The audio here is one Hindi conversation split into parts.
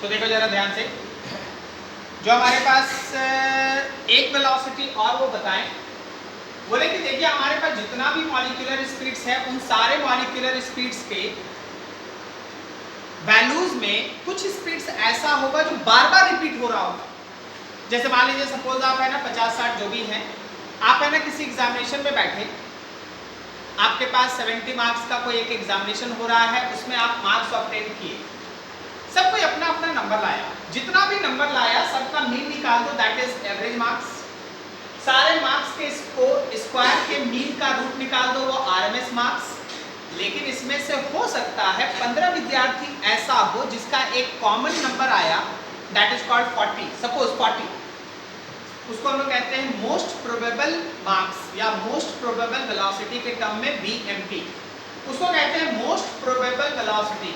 तो देखो जरा ध्यान से, जो हमारे पास एक वेलोसिटी और वो बताएं, बोले कि देखिए हमारे पास जितना भी मॉलिक्यूलर स्पीड्स है उन सारे मॉलिक्यूलर स्पीड्स के वैल्यूज में कुछ स्पीड्स ऐसा होगा जो बार बार रिपीट हो रहा होगा। जैसे मान लीजिए सपोज आप है ना 50-60 जो भी हैं, आप है ना किसी एग्जामिनेशन में बैठे, आपके पास 70 मार्क्स का कोई एक एग्जामिनेशन हो रहा है, उसमें आप मार्क्स ऑब्टेन किए, सब कोई अपना अपना नंबर लाया, जितना भी नंबर लाया सबका मीन निकाल दो, दैट इज एवरेज मार्क्स। सारे मार्क्स के स्क्वायर के मीन का रूट निकाल दो, वो आरएमएस मार्क्स। लेकिन इसमें से हो सकता है 15 विद्यार्थी ऐसा हो जिसका एक कॉमन नंबर आया, दैट इज कॉल्ड 40, सपोज 40, उसको हम लोग कहते हैं मोस्ट प्रोबेबल मार्क्स या मोस्ट प्रोबेबल वेलोसिटी के टर्म में बीएमपी, उसको कहते हैं most probable velocity.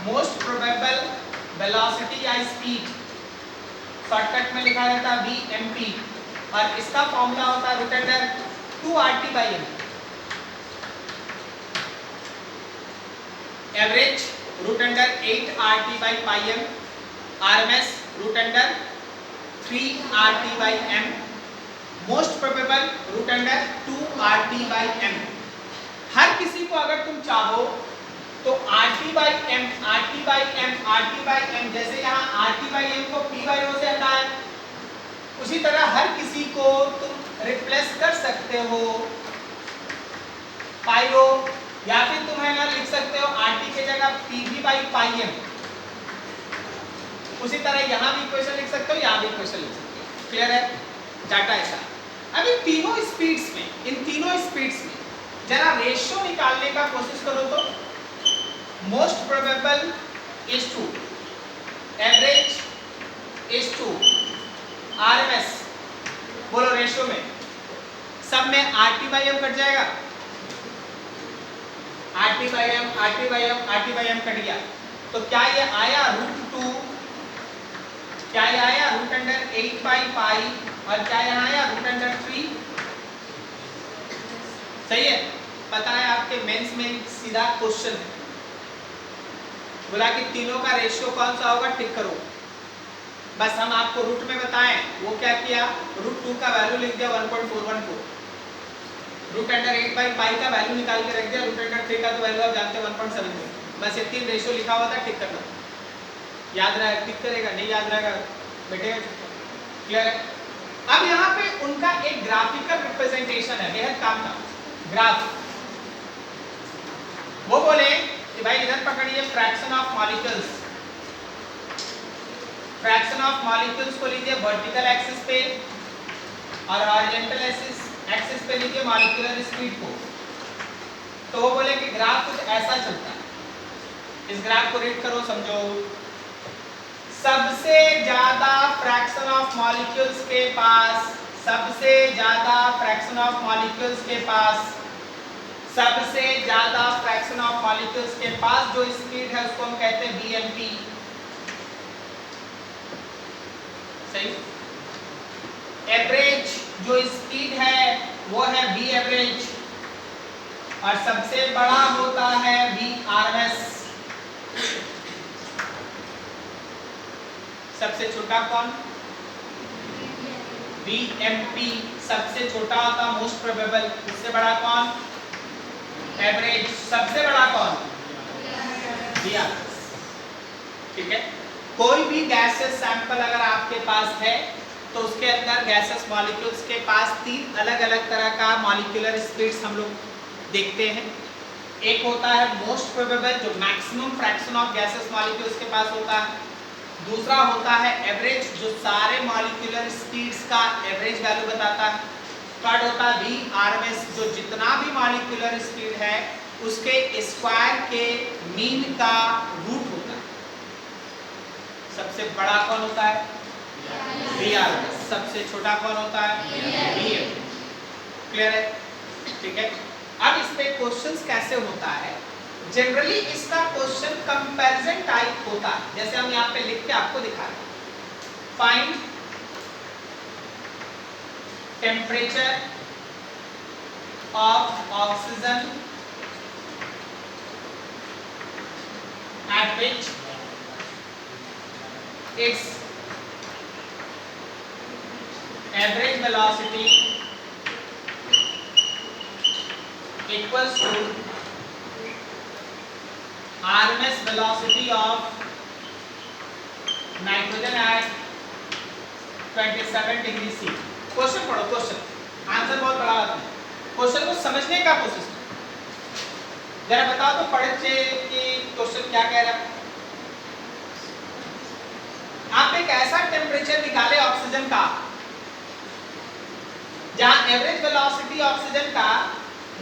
Most probable velocity या स्पीड शॉर्टकट में लिखा जाता है बीएमपी, और इसका फॉर्मूला होता है root under 2RT/m। Average root under 8RT/m, RMS root under 3RT/m, most probable root under 2RT/m। हर किसी को अगर तुम चाहो तो RT/m, RT/m, RT/m, जैसे यहाँ RT/m को P/ρ से हटाए, उसी तरह हर किसी को तुम रिप्लेस कर सकते हो पाइरो, या फिर तुम है ना लिख सकते हो RT के जगह PV/m। उसी तरह यहाँ भी इक्वेशन लिख सकते हो, यहाँ भी इक्वेशन लिख सकते हो। क्लियर है? डाटा ऐसा। अब इन तीनों स्पीड्स में, इन तीनों स्पीड्स में जरा रेशियो निकालने का कोशिश करो तो most probable is two average is two RMS, बोलो रेशियो में, सब में RT/m कट जाएगा, RT/m, RT/m, RT/m कट गया, तो क्या ये आया √2, क्या ये आया रूट अंडर 8/π, और क्या यहाँ आया रूट अंडर 3। सही है? पता है आपके मेंस में सीधा क्वेश्चन है, बोला कि तीनों का रेशियो कौन सा होगा, टिक करो। बस हम आपको रूट में बताएं, वो क्या किया, √2 का वैल्यू लिख दिया 1.414, रूट अंडर 8/π का वैल्यू निकाल के रख दिया, रूट अंडर 3 का तो वैल्यू आप जानते हैं 1.7। बस ये तीन रेशियो लिखा हुआ था, टिक करना, याद रहेगा, टिक करेगा, नहीं याद रहेगा बेटे। क्लियर है? अब यहाँ पे उनका एक ग्राफिकल रिप्रेजेंटेशन है, बेहद काम का ग्राफ। वो बोले कि भाई इधर पकड़िए fraction of molecules, fraction of molecules को लीजिए वर्टिकल एक्सिस पे, और हॉरिजॉन्टल एक्सिस पे लीजिए मॉलिक्यूलर स्पीड को। तो वो बोले कि ग्राफ कुछ ऐसा चलता है, इस ग्राफ को रीड करो, समझो। सबसे ज्यादा फ्रैक्शन ऑफ मॉलिक्यूल्स के पास, सबसे ज्यादा फ्रैक्शन ऑफ मॉलिक्यूल्स के पास, सबसे ज्यादा फ्रैक्शन ऑफ मॉलिक्यूल्स के पास जो स्पीड है उसको हम कहते हैं बीएमपी। सही? एवरेज जो स्पीड है वो है बी एवरेज, और सबसे बड़ा होता है बी आरएमएस। सबसे छोटा कौन? बीएमपी। सबसे छोटा होता मोस्ट प्रोबेबल, उससे बड़ा कौन? एवरेज। सबसे बड़ा कौन? B RMS. ठीक है? कोई भी गैसेस सैंपल अगर आपके पास है तो उसके अंदर गैसेस मॉलिक्यूल्स के पास तीन अलग अलग तरह का मॉलिक्यूलर स्पीड्स हम लोग देखते हैं। एक होता है मोस्ट प्रोबेबल, जो maximum fraction of gases molecules के पास होता है। दूसरा होता है एवरेज, जो सारे मॉलिक्यूलर स्पीड्स का एवरेज वैल्यू बताता है। थर्ड होता है बी आरएमएस, जो जितना भी मॉलिक्यूलर स्पीड है उसके स्क्वायर के मीन का रूट होता है। सबसे बड़ा कौन होता है? B RMS. सबसे छोटा कौन होता है? B average. क्लियर है? ठीक है। अब इस पे क्वेश्चंस कैसे होता है, जनरली इसका क्वेश्चन कंपैरिजन टाइप होता है, जैसे हम यहाँ पे लिख के आपको दिखा रहे हैं। Find temperature of oxygen at which its average velocity equals to RMS velocity of nitrogen at 27 degree C। Question पढ़ो, क्वेश्चन आंसर बहुत बड़ा बात है, क्वेश्चन को समझने का कोशिश करो। जरा बताओ तो पढ़े कि क्वेश्चन क्या कह रहा है। आप एक ऐसा टेम्परेचर निकाले ऑक्सीजन का जहां एवरेज वेलोसिटी ऑक्सीजन का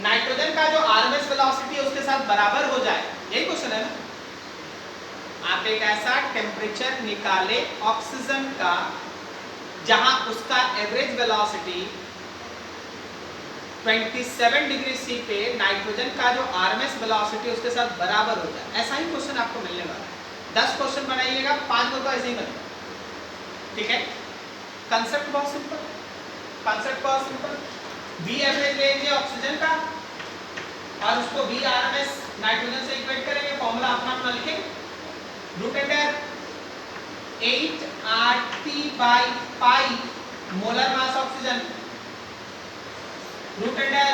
नाइट्रोजन का जो आरएमएस वेलोसिटी है उसके साथ बराबर हो जाए, यही क्वेश्चन है ना। आप एक ऐसा टेम्परेचर निकाले ऑक्सीजन का जहां उसका एवरेज वेलोसिटी 27 डिग्री सी पे नाइट्रोजन का जो आरएमएस वेलोसिटी उसके साथ बराबर हो जाए, ऐसा ही क्वेश्चन आपको मिलने वाला है। 10 क्वेश्चन बनाइएगा, 5 को तो ऐसे ही बनेगा, ठीक है। कंसेप्ट बहुत सिंपल, कंसेप्ट बहुत सिंपल। V एवरेज ले लीजिए ऑक्सीजन का और उसको V आरएमएस नाइट्रोजन से इक्वेट करेंगे, फॉर्मूला अपना अपना लिखेंगे। Root under 8 RT by pi molar mass oxygen, root under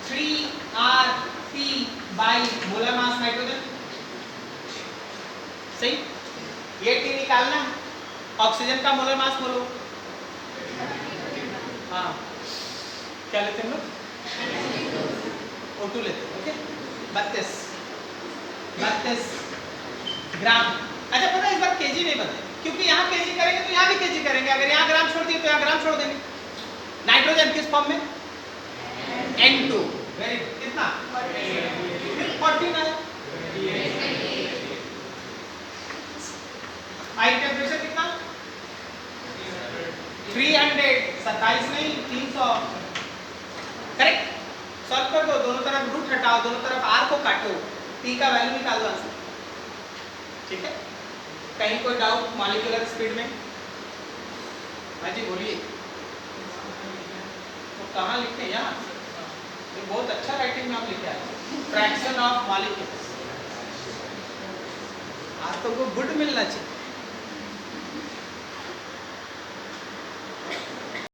3 RT by molar mass nitrogen. सही, ये T निकालना है, ऑक्सीजन का मोलर मास बोलो। हाँ, क्या लेते हैं लोग? O2 लेते हैं, ओके। 32 ग्राम। अच्छा पता है इस बार केजी नहीं बने, क्योंकि यहाँ केजी करेंगे तो यहाँ भी केजी करेंगे, अगर यहाँ ग्राम छोड़ दिए तो यहाँ ग्राम छोड़ देंगे। नाइट्रोजन किस फॉर्म में? N2। वेरी गुड, कितना? 49। हाई टेम्परेचर कितना? 300, 27 नहीं 300। करेक्ट। सॉल्व कर दो, दोनों तरफ रूट हटाओ, दोनों तरफ r को काटो, t का वैल्यू निकाल दो आंसर, ठीक है। कहीं कोई डाउट मॉलिक्यूलर स्पीड में? हाँ जी बोलिए। तो कहाँ लिखते हैं यहाँ? ये बहुत अच्छा राइटिंग में आप लिखे हैं, फ्रैक्शन ऑफ मॉलिक्यूल्स। आज तो को गुड मिलना चाहिए।